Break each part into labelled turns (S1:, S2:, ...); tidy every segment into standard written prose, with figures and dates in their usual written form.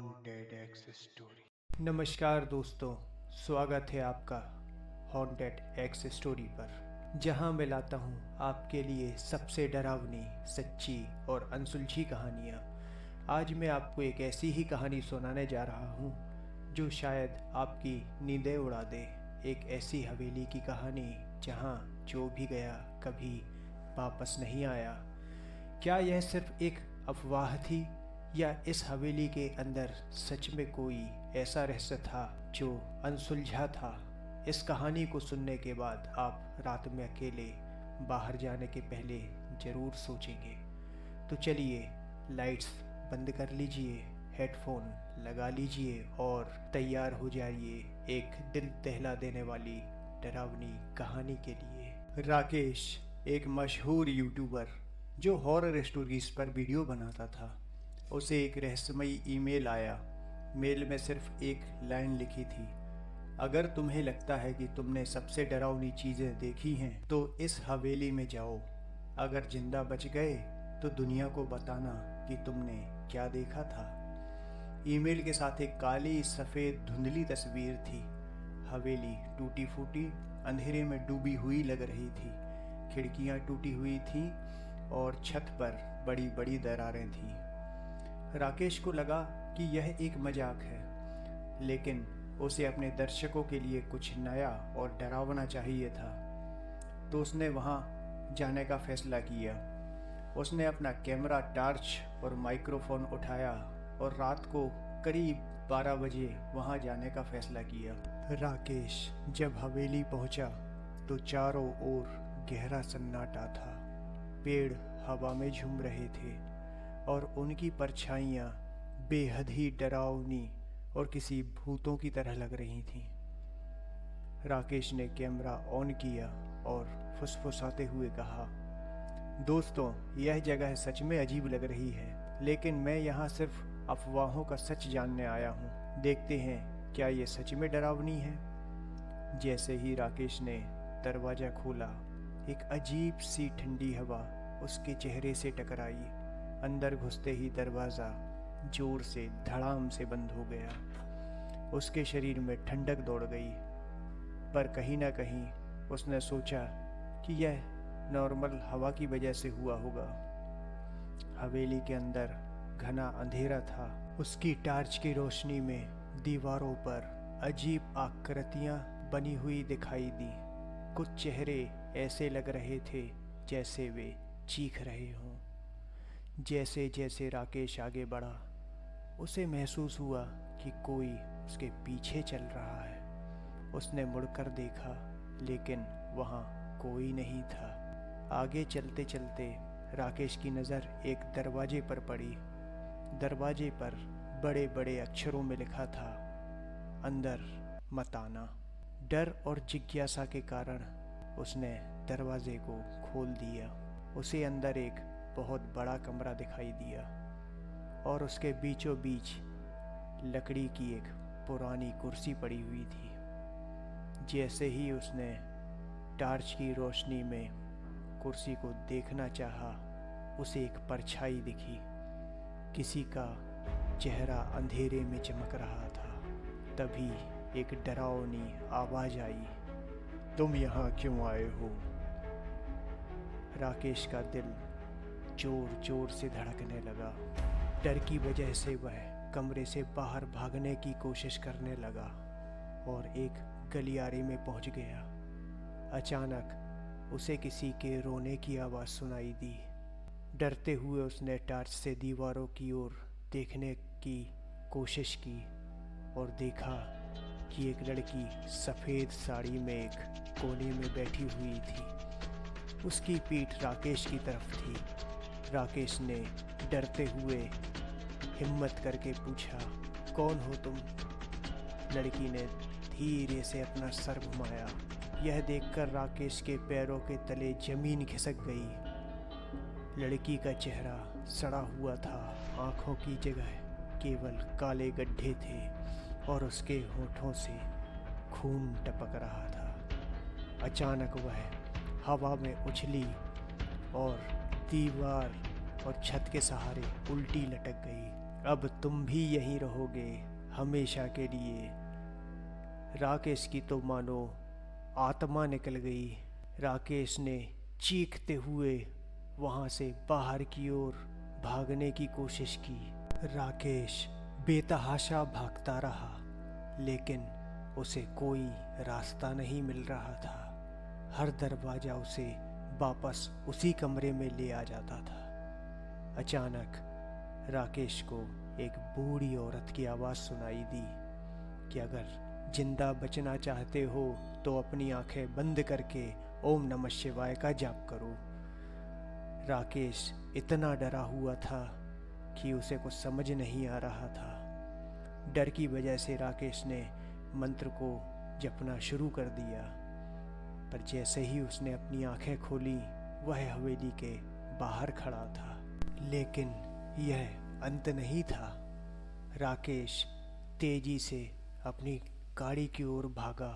S1: Haunted x story.
S2: नमस्कार दोस्तों, स्वागत है आपका हॉन्टेड एक्स स्टोरी पर, जहां मैं लाता हूं आपके लिए सबसे डरावनी, सच्ची और अनसुलझी कहानियां। आज मैं आपको एक ऐसी ही कहानी सुनाने जा रहा हूं जो शायद आपकी नींदें उड़ा दे। एक ऐसी हवेली की कहानी जहां जो भी गया कभी वापस नहीं आया। क्या यह सिर्फ एक अफवाह थी या इस हवेली के अंदर सच में कोई ऐसा रहस्य था जो अनसुलझा था? इस कहानी को सुनने के बाद आप रात में अकेले बाहर जाने के पहले ज़रूर सोचेंगे। तो चलिए, लाइट्स बंद कर लीजिए, हेडफोन लगा लीजिए और तैयार हो जाइए एक दिल दहला देने वाली डरावनी कहानी के लिए। राकेश एक मशहूर यूट्यूबर जो हॉरर स्टोरीज पर वीडियो बनाता था। उसे एक रहस्यमयी ईमेल आया। मेल में सिर्फ एक लाइन लिखी थी, अगर तुम्हें लगता है कि तुमने सबसे डरावनी चीज़ें देखी हैं तो इस हवेली में जाओ। अगर जिंदा बच गए तो दुनिया को बताना कि तुमने क्या देखा था। ईमेल के साथ एक काली सफ़ेद धुंधली तस्वीर थी। हवेली टूटी फूटी अंधेरे में डूबी हुई लग रही थी। खिड़कियां टूटी हुई थीं और छत पर बड़ी बड़ी दरारें थीं। राकेश को लगा कि यह एक मजाक है, लेकिन उसे अपने दर्शकों के लिए कुछ नया और डरावना चाहिए था, तो उसने वहां जाने का फैसला किया। उसने अपना कैमरा, टॉर्च और माइक्रोफोन उठाया और रात को करीब 12 बजे वहां जाने का फैसला किया। राकेश जब हवेली पहुंचा तो चारों ओर गहरा सन्नाटा था। पेड़ हवा में झूम रहे थे और उनकी परछाइयाँ बेहद ही डरावनी और किसी भूतों की तरह लग रही थीं। राकेश ने कैमरा ऑन किया और फुसफुसाते हुए कहा, दोस्तों, यह जगह सच में अजीब लग रही है, लेकिन मैं यहाँ सिर्फ अफवाहों का सच जानने आया हूँ। देखते हैं क्या ये सच में डरावनी है। जैसे ही राकेश ने दरवाज़ा खोला, एक अजीब सी ठंडी हवा उसके चेहरे से टकराई। अंदर घुसते ही दरवाज़ा जोर से धड़ाम से बंद हो गया। उसके शरीर में ठंडक दौड़ गई, पर कहीं ना कहीं उसने सोचा कि यह नॉर्मल हवा की वजह से हुआ होगा। हवेली के अंदर घना अंधेरा था। उसकी टॉर्च की रोशनी में दीवारों पर अजीब आकृतियां बनी हुई दिखाई दी। कुछ चेहरे ऐसे लग रहे थे जैसे वे चीख रहे हों। जैसे जैसे राकेश आगे बढ़ा, उसे महसूस हुआ कि कोई उसके पीछे चल रहा है। उसने मुड़कर देखा, लेकिन वहाँ कोई नहीं था। आगे चलते चलते राकेश की नज़र एक दरवाजे पर पड़ी। दरवाजे पर बड़े बड़े अक्षरों में लिखा था, अंदर मत आना। डर और जिज्ञासा के कारण उसने दरवाजे को खोल दिया। उसे अंदर एक बहुत बड़ा कमरा दिखाई दिया और उसके बीचों बीच लकड़ी की एक पुरानी कुर्सी पड़ी हुई थी। जैसे ही उसने टॉर्च की रोशनी में कुर्सी को देखना चाहा, उसे एक परछाई दिखी। किसी का चेहरा अंधेरे में चमक रहा था। तभी एक डरावनी आवाज़ आई, तुम यहाँ क्यों आए हो? राकेश का दिल जोर जोर से धड़कने लगा। डर की वजह से वह कमरे से बाहर भागने की कोशिश करने लगा और एक गलियारे में पहुंच गया। अचानक उसे किसी के रोने की आवाज़ सुनाई दी। डरते हुए उसने टॉर्च से दीवारों की ओर देखने की कोशिश की और देखा कि एक लड़की सफ़ेद साड़ी में एक कोने में बैठी हुई थी। उसकी पीठ राकेश की तरफ थी। राकेश ने डरते हुए हिम्मत करके पूछा, कौन हो तुम? लड़की ने धीरे से अपना सर घुमाया। यह देखकर राकेश के पैरों के तले जमीन खिसक गई। लड़की का चेहरा सड़ा हुआ था। आंखों की जगह केवल काले गड्ढे थे और उसके होठों से खून टपक रहा था। अचानक वह हवा में उछली और दीवार और छत के सहारे उल्टी लटक गई। अब तुम भी यहीं रहोगे हमेशा के लिए। राकेश की तो मानो आत्मा निकल गई। राकेश ने चीखते हुए वहाँ से बाहर की ओर भागने की कोशिश की। राकेश बेतहाशा भागता रहा, लेकिन उसे कोई रास्ता नहीं मिल रहा था। हर दरवाज़ा उसे वापस उसी कमरे में ले आ जाता था। अचानक राकेश को एक बूढ़ी औरत की आवाज़ सुनाई दी कि अगर जिंदा बचना चाहते हो तो अपनी आंखें बंद करके ओम नमः शिवाय का जाप करो। राकेश इतना डरा हुआ था कि उसे कुछ समझ नहीं आ रहा था। डर की वजह से राकेश ने मंत्र को जपना शुरू कर दिया, पर जैसे ही उसने अपनी आंखें खोली वह हवेली के बाहर खड़ा था। लेकिन यह अंत नहीं था। राकेश तेजी से अपनी गाड़ी की ओर भागा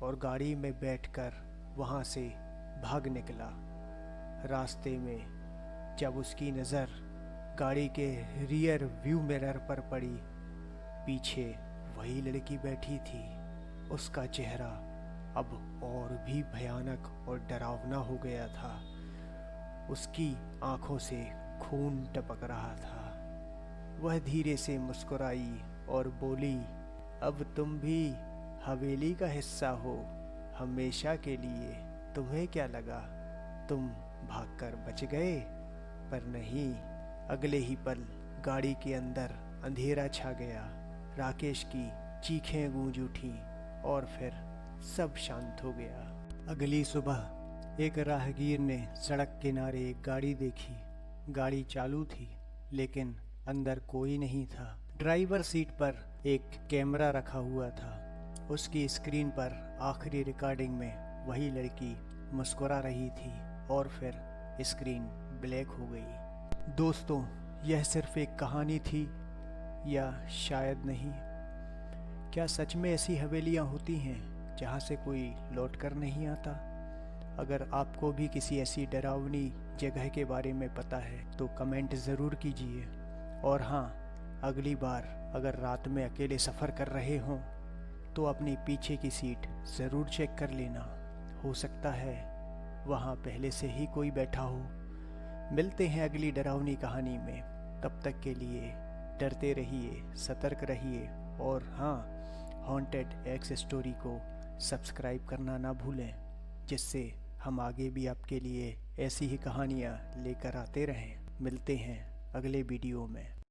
S2: और गाड़ी में बैठकर वहाँ से भाग निकला। रास्ते में जब उसकी नज़र गाड़ी के रियर व्यू मिरर पर पड़ी, पीछे वही लड़की बैठी थी। उसका चेहरा अब और भी भयानक और डरावना हो गया था। उसकी आंखों से खून टपक रहा था। वह धीरे से मुस्कुराई और बोली, अब तुम भी हवेली का हिस्सा हो हमेशा के लिए। तुम्हें क्या लगा तुम भागकर बच गए? पर नहीं, अगले ही पल गाड़ी के अंदर अंधेरा छा गया। राकेश की चीखें गूंज उठीं और फिर सब शांत हो गया। अगली सुबह एक राहगीर ने सड़क किनारे एक गाड़ी देखी। गाड़ी चालू थी, लेकिन अंदर कोई नहीं था। ड्राइवर सीट पर एक कैमरा रखा हुआ था। उसकी स्क्रीन पर आखिरी रिकॉर्डिंग में वही लड़की मुस्कुरा रही थी और फिर स्क्रीन ब्लैक हो गई। दोस्तों, यह सिर्फ एक कहानी थी या शायद नहीं? क्या सच में ऐसी हवेलियां होती हैं जहां से कोई लौट कर नहीं आता? अगर आपको भी किसी ऐसी डरावनी जगह के बारे में पता है तो कमेंट ज़रूर कीजिए। और हाँ, अगली बार अगर रात में अकेले सफ़र कर रहे हों तो अपनी पीछे की सीट ज़रूर चेक कर लेना। हो सकता है वहाँ पहले से ही कोई बैठा हो। मिलते हैं अगली डरावनी कहानी में। तब तक के लिए डरते रहिए, सतर्क रहिए और हाँ, हॉन्टेड एक्स स्टोरी को सब्सक्राइब करना ना भूलें, जिससे हम आगे भी आपके लिए ऐसी ही कहानियाँ लेकर आते रहें। मिलते हैं अगले वीडियो में।